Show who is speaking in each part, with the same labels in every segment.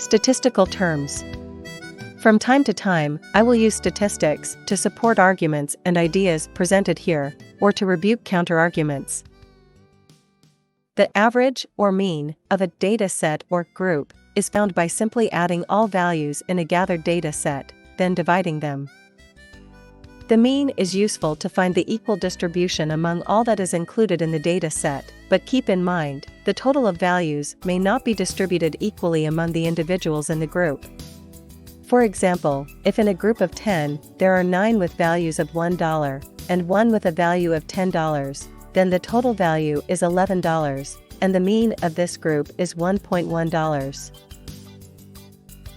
Speaker 1: Statistical terms. From time to time, I will use statistics to support arguments and ideas presented here, or to rebuke counter-arguments. The average, or mean, of a data set or group is found by simply adding all values in a gathered data set, then dividing them. The mean is useful to find the equal distribution among all that is included in the data set, but keep in mind, the total of values may not be distributed equally among the individuals in the group. For example, if in a group of 10, there are 9 with values of $1 and 1 with a value of $10, then the total value is $11, and the mean of this group is $1.1.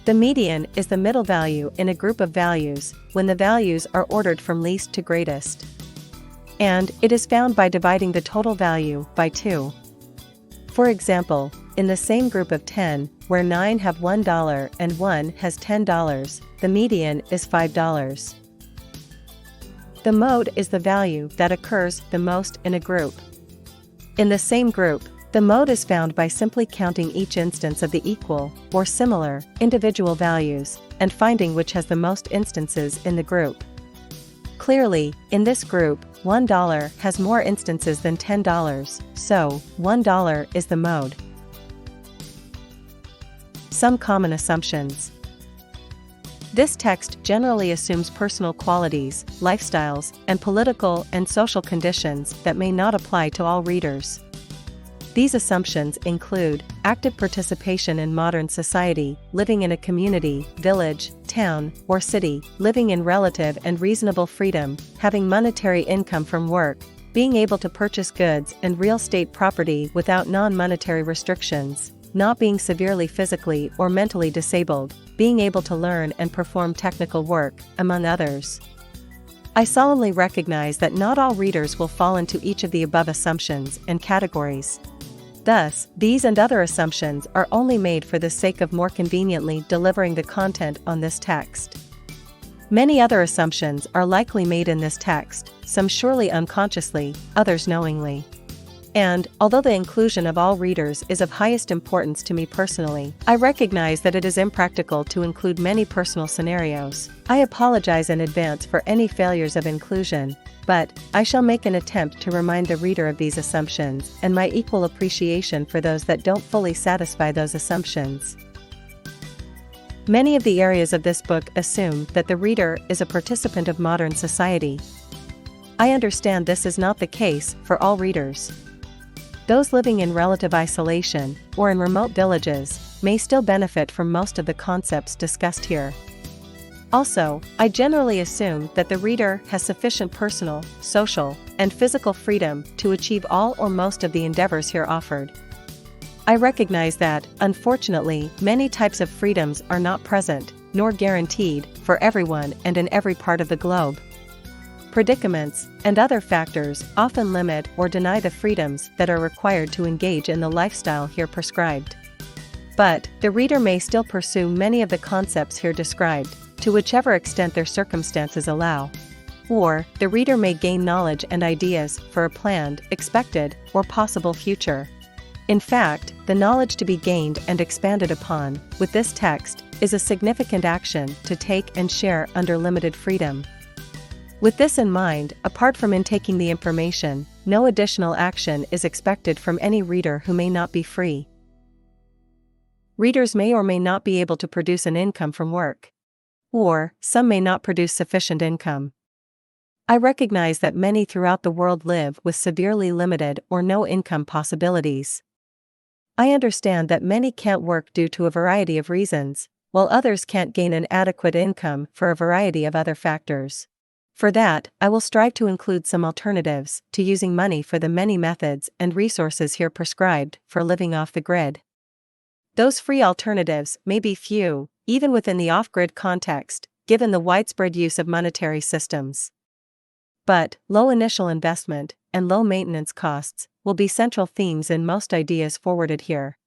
Speaker 1: The median is the middle value in a group of values, when the values are ordered from least to greatest. And it is found by dividing the total value by 2. For example, in the same group of 10, where 9 have $1 and 1 has $10, the median is $5. The mode is the value that occurs the most in a group. In the same group, the mode is found by simply counting each instance of the equal, or similar, individual values, and finding which has the most instances in the group. Clearly, in this group, $1 has more instances than $10, so $1 is the mode. Some common assumptions. This text generally assumes personal qualities, lifestyles, and political and social conditions that may not apply to all readers. These assumptions include active participation in modern society, living in a community, village, town, or city, living in relative and reasonable freedom, having monetary income from work, being able to purchase goods and real estate property without non-monetary restrictions, not being severely physically or mentally disabled, being able to learn and perform technical work, among others. I solemnly recognize that not all readers will fall into each of the above assumptions and categories. Thus, these and other assumptions are only made for the sake of more conveniently delivering the content on this text. Many other assumptions are likely made in this text, some surely unconsciously, others knowingly. And, although the inclusion of all readers is of highest importance to me personally, I recognize that it is impractical to include many personal scenarios. I apologize in advance for any failures of inclusion, but I shall make an attempt to remind the reader of these assumptions and my equal appreciation for those that don't fully satisfy those assumptions. Many of the areas of this book assume that the reader is a participant of modern society. I understand this is not the case for all readers. Those living in relative isolation, or in remote villages, may still benefit from most of the concepts discussed here. Also, I generally assume that the reader has sufficient personal, social, and physical freedom to achieve all or most of the endeavors here offered. I recognize that, unfortunately, many types of freedoms are not present, nor guaranteed, for everyone and in every part of the globe. Predicaments, and other factors often limit or deny the freedoms that are required to engage in the lifestyle here prescribed. But, the reader may still pursue many of the concepts here described, to whichever extent their circumstances allow. Or, the reader may gain knowledge and ideas for a planned, expected, or possible future. In fact, the knowledge to be gained and expanded upon, with this text, is a significant action to take and share under limited freedom. With this in mind, apart from intaking the information, no additional action is expected from any reader who may not be free. Readers may or may not be able to produce an income from work. Or, some may not produce sufficient income. I recognize that many throughout the world live with severely limited or no income possibilities. I understand that many can't work due to a variety of reasons, while others can't gain an adequate income for a variety of other factors. For that, I will strive to include some alternatives to using money for the many methods and resources here prescribed for living off the grid. Those free alternatives may be few, even within the off-grid context, given the widespread use of monetary systems. But, low initial investment and low maintenance costs will be central themes in most ideas forwarded here.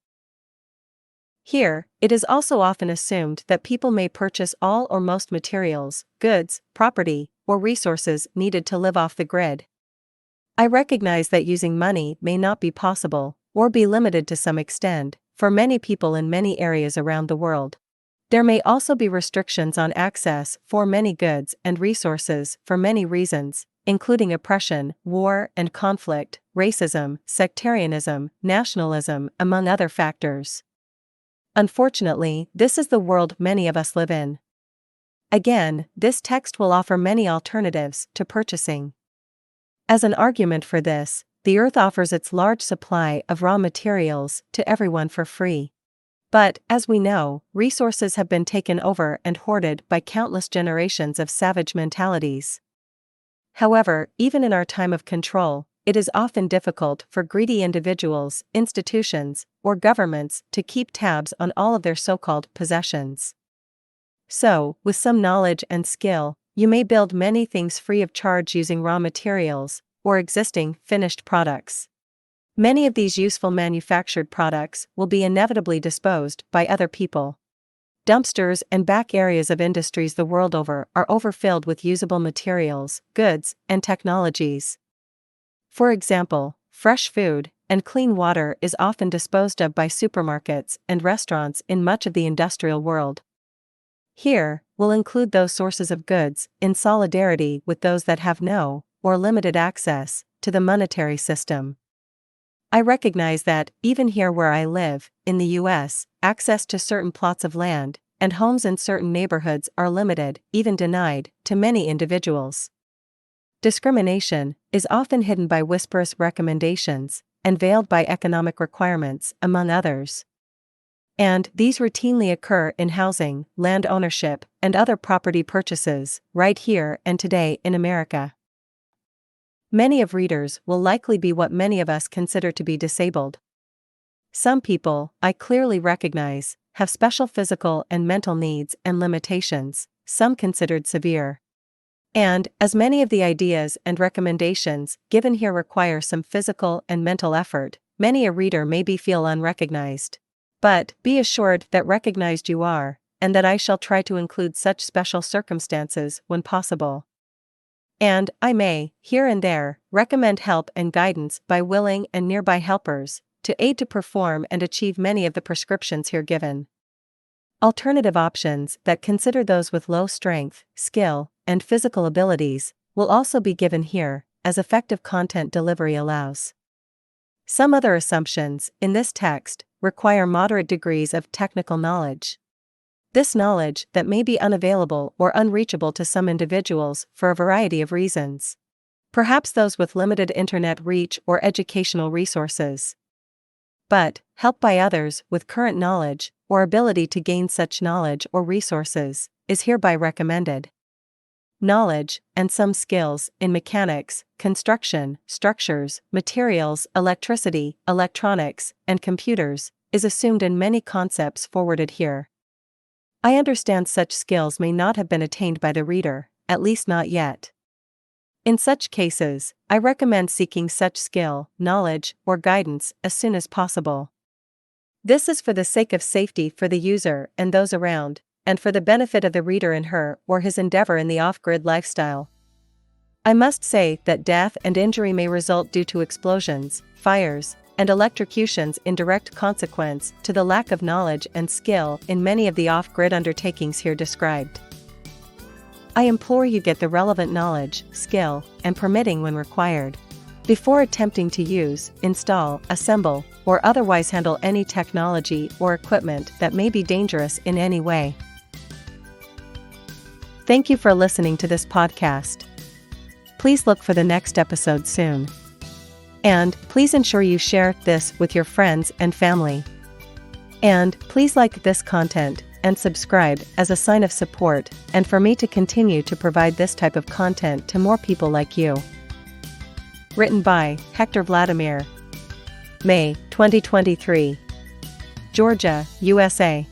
Speaker 1: Here, it is also often assumed that people may purchase all or most materials, goods, property, or resources needed to live off the grid. I recognize that using money may not be possible, or be limited to some extent, for many people in many areas around the world. There may also be restrictions on access for many goods and resources for many reasons, including oppression, war and conflict, racism, sectarianism, nationalism, among other factors. Unfortunately, this is the world many of us live in. Again, this text will offer many alternatives to purchasing. As an argument for this, the earth offers its large supply of raw materials to everyone for free. But, as we know, resources have been taken over and hoarded by countless generations of savage mentalities. However, even in our time of control, it is often difficult for greedy individuals, institutions, or governments to keep tabs on all of their so-called possessions. So, with some knowledge and skill, you may build many things free of charge using raw materials or existing, finished products. Many of these useful manufactured products will be inevitably disposed by other people. Dumpsters and back areas of industries the world over are overfilled with usable materials, goods, and technologies. For example, fresh food and clean water is often disposed of by supermarkets and restaurants in much of the industrial world. Here, we'll include those sources of goods in solidarity with those that have no, or limited access, to the monetary system. I recognize that, even here where I live, in the US, access to certain plots of land and homes in certain neighborhoods are limited, even denied, to many individuals. Discrimination is often hidden by whisperous recommendations and veiled by economic requirements, among others. And these routinely occur in housing, land ownership, and other property purchases, right here and today in America. Many of readers will likely be what many of us consider to be disabled. Some people, I clearly recognize, have special physical and mental needs and limitations, some considered severe. And, as many of the ideas and recommendations given here require some physical and mental effort, many a reader may feel unrecognized. But, be assured that recognized you are, and that I shall try to include such special circumstances when possible. And, I may, here and there, recommend help and guidance by willing and nearby helpers, to aid to perform and achieve many of the prescriptions here given. Alternative options that consider those with low strength, skill, and physical abilities, will also be given here, as effective content delivery allows. Some other assumptions, in this text, require moderate degrees of technical knowledge. This knowledge that may be unavailable or unreachable to some individuals for a variety of reasons. Perhaps those with limited internet reach or educational resources. But, help by others with current knowledge, or ability to gain such knowledge or resources, is hereby recommended. Knowledge, and some skills, in mechanics, construction, structures, materials, electricity, electronics, and computers, is assumed in many concepts forwarded here. I understand such skills may not have been attained by the reader, at least not yet. In such cases, I recommend seeking such skill, knowledge, or guidance as soon as possible. This is for the sake of safety for the user and those around, and for the benefit of the reader in her or his endeavor in the off-grid lifestyle. I must say that death and injury may result due to explosions, fires, and electrocutions in direct consequence to the lack of knowledge and skill in many of the off-grid undertakings here described. I implore you get the relevant knowledge, skill, and permitting when required, before attempting to use, install, assemble, or otherwise handle any technology or equipment that may be dangerous in any way. Thank you for listening to this podcast. Please look for the next episode soon. And please ensure you share this with your friends and family. And please like this content and subscribe as a sign of support and for me to continue to provide this type of content to more people like you. Written by Hector Vladimir. May 2023. Georgia, USA.